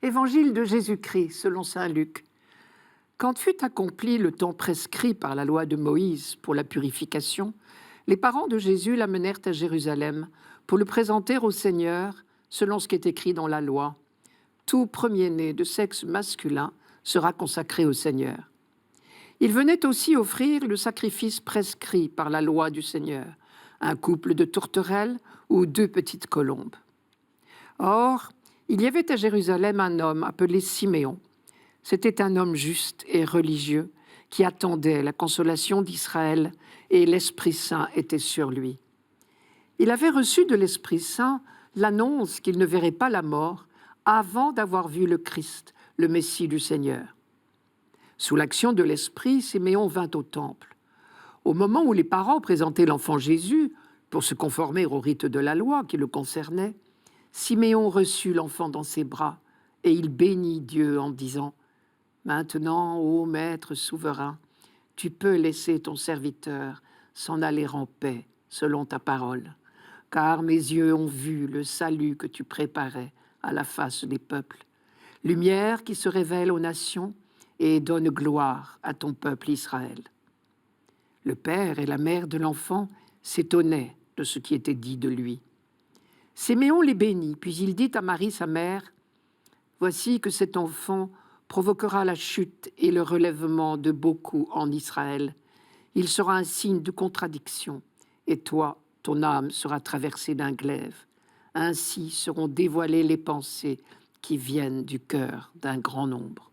Évangile de Jésus-Christ selon saint Luc. Quand fut accompli le temps prescrit par la loi de Moïse pour la purification, les parents de Jésus l'amenèrent à Jérusalem pour le présenter au Seigneur selon ce qui est écrit dans la loi. Tout premier-né de sexe masculin sera consacré au Seigneur. Il venait aussi offrir le sacrifice prescrit par la loi du Seigneur, un couple de tourterelles ou 2 petites colombes. Or, il y avait à Jérusalem un homme appelé Siméon. C'était un homme juste et religieux qui attendait la consolation d'Israël et l'Esprit Saint était sur lui. Il avait reçu de l'Esprit Saint l'annonce qu'il ne verrait pas la mort avant d'avoir vu le Christ, le Messie du Seigneur. Sous l'action de l'Esprit, Siméon vint au temple. Au moment où les parents présentaient l'enfant Jésus pour se conformer au rite de la loi qui le concernait, Siméon reçut l'enfant dans ses bras et il bénit Dieu en disant « Maintenant, ô Maître souverain, tu peux laisser ton serviteur s'en aller en paix selon ta parole, car mes yeux ont vu le salut que tu préparais à la face des peuples, lumière qui se révèle aux nations et donne gloire à ton peuple Israël. » Le père et la mère de l'enfant s'étonnaient de ce qui était dit de lui. Siméon les bénit, puis il dit à Marie, sa mère, « Voici que cet enfant provoquera la chute et le relèvement de beaucoup en Israël. Il sera un signe de contradiction, et toi, ton âme sera traversée d'un glaive. Ainsi seront dévoilées les pensées qui viennent du cœur d'un grand nombre. »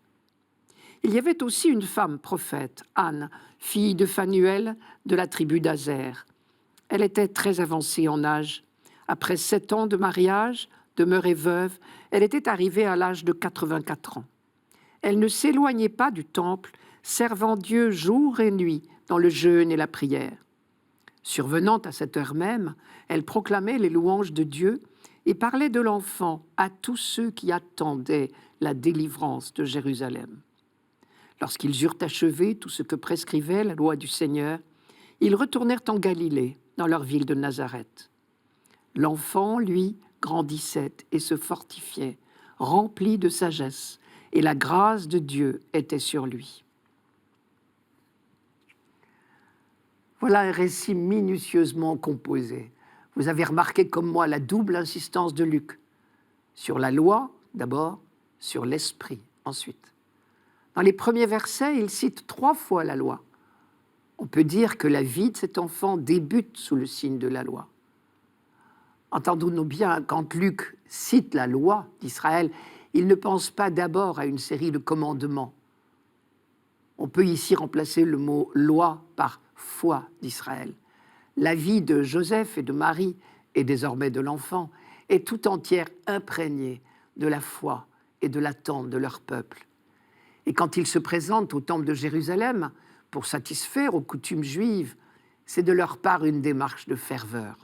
Il y avait aussi une femme prophète, Anne, fille de Phanuel de la tribu d'Azer. Elle était très avancée en âge. Après 7 ans de mariage, demeurée veuve, elle était arrivée à l'âge de 84 ans. Elle ne s'éloignait pas du temple, servant Dieu jour et nuit dans le jeûne et la prière. Survenant à cette heure même, elle proclamait les louanges de Dieu et parlait de l'enfant à tous ceux qui attendaient la délivrance de Jérusalem. Lorsqu'ils eurent achevé tout ce que prescrivait la loi du Seigneur, ils retournèrent en Galilée, dans leur ville de Nazareth. L'enfant, lui, grandissait et se fortifiait, rempli de sagesse, et la grâce de Dieu était sur lui. Voilà un récit minutieusement composé. Vous avez remarqué comme moi la double insistance de Luc. Sur la loi, d'abord, sur l'esprit, ensuite. Dans les premiers versets, il cite 3 fois la loi. On peut dire que la vie de cet enfant débute sous le signe de la loi. Entendons-nous bien, quand Luc cite la loi d'Israël, il ne pense pas d'abord à une série de commandements. On peut ici remplacer le mot « loi » par « foi d'Israël ». La vie de Joseph et de Marie, et désormais de l'enfant, est tout entière imprégnée de la foi et de l'attente de leur peuple. Et quand ils se présentent au temple de Jérusalem pour satisfaire aux coutumes juives, c'est de leur part une démarche de ferveur.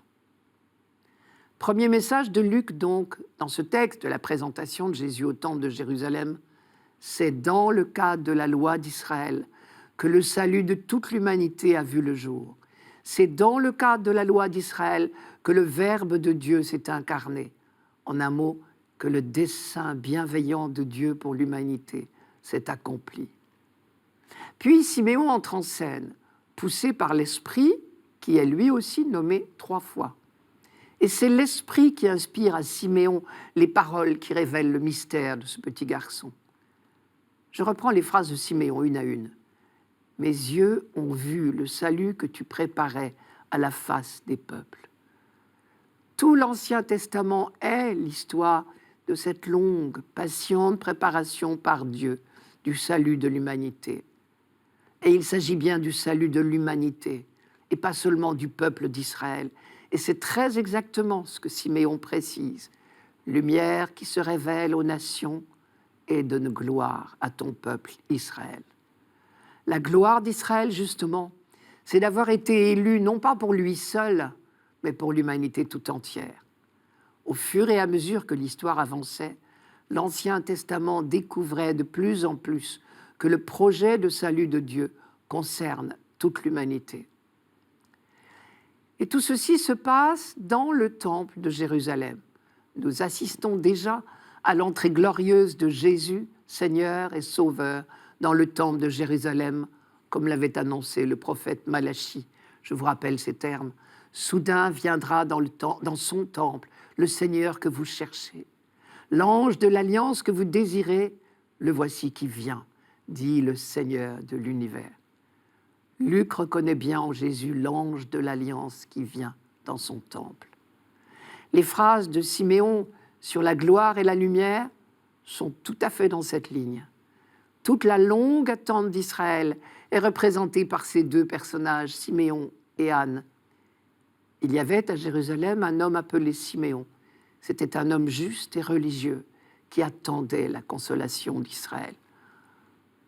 Premier message de Luc, donc, dans ce texte de la présentation de Jésus au temple de Jérusalem, c'est dans le cadre de la loi d'Israël que le salut de toute l'humanité a vu le jour. C'est dans le cadre de la loi d'Israël que le Verbe de Dieu s'est incarné. En un mot, que le dessein bienveillant de Dieu pour l'humanité s'est accompli. Puis Siméon entre en scène, poussé par l'Esprit, qui est lui aussi nommé 3 fois. Et c'est l'Esprit qui inspire à Siméon les paroles qui révèlent le mystère de ce petit garçon. Je reprends les phrases de Siméon une à une. « Mes yeux ont vu le salut que tu préparais à la face des peuples. » Tout l'Ancien Testament est l'histoire de cette longue, patiente préparation par Dieu du salut de l'humanité. Et il s'agit bien du salut de l'humanité, et pas seulement du peuple d'Israël. Et c'est très exactement ce que Siméon précise. Lumière qui se révèle aux nations et donne gloire à ton peuple Israël. La gloire d'Israël, justement, c'est d'avoir été élu non pas pour lui seul, mais pour l'humanité tout entière. Au fur et à mesure que l'histoire avançait, l'Ancien Testament découvrait de plus en plus que le projet de salut de Dieu concerne toute l'humanité. Et tout ceci se passe dans le temple de Jérusalem. Nous assistons déjà à l'entrée glorieuse de Jésus, Seigneur et Sauveur, dans le temple de Jérusalem, comme l'avait annoncé le prophète Malachie. Je vous rappelle ces termes. Soudain viendra dans son temple le Seigneur que vous cherchez. L'ange de l'alliance que vous désirez, le voici qui vient, dit le Seigneur de l'univers. Luc reconnaît bien en Jésus l'ange de l'alliance qui vient dans son temple. Les phrases de Siméon sur la gloire et la lumière sont tout à fait dans cette ligne. Toute la longue attente d'Israël est représentée par ces deux personnages, Siméon et Anne. Il y avait à Jérusalem un homme appelé Siméon. C'était un homme juste et religieux qui attendait la consolation d'Israël.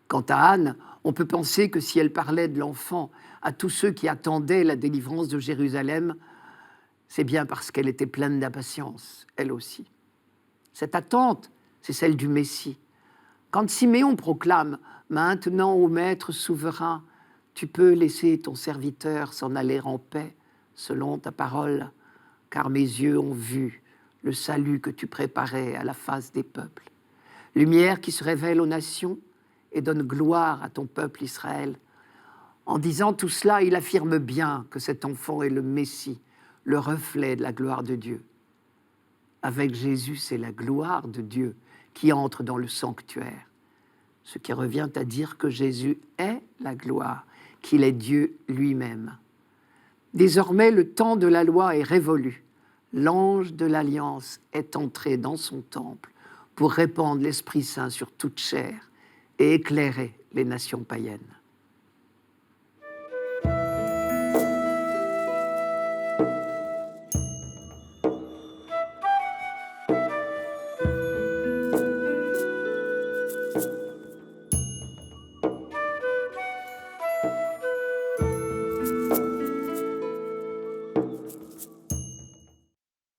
Quant à Anne, on peut penser que si elle parlait de l'enfant à tous ceux qui attendaient la délivrance de Jérusalem, c'est bien parce qu'elle était pleine d'impatience, elle aussi. Cette attente, c'est celle du Messie. Quand Siméon proclame « Maintenant, ô Maître souverain, tu peux laisser ton serviteur s'en aller en paix, selon ta parole, car mes yeux ont vu le salut que tu préparais à la face des peuples. Lumière qui se révèle aux nations et donne gloire à ton peuple Israël. » En disant tout cela, il affirme bien que cet enfant est le Messie, le reflet de la gloire de Dieu. Avec Jésus, c'est la gloire de Dieu qui entre dans le sanctuaire, ce qui revient à dire que Jésus est la gloire, qu'il est Dieu lui-même. Désormais, le temps de la loi est révolu. L'ange de l'Alliance est entré dans son temple pour répandre l'Esprit Saint sur toute chair et éclairer les nations païennes.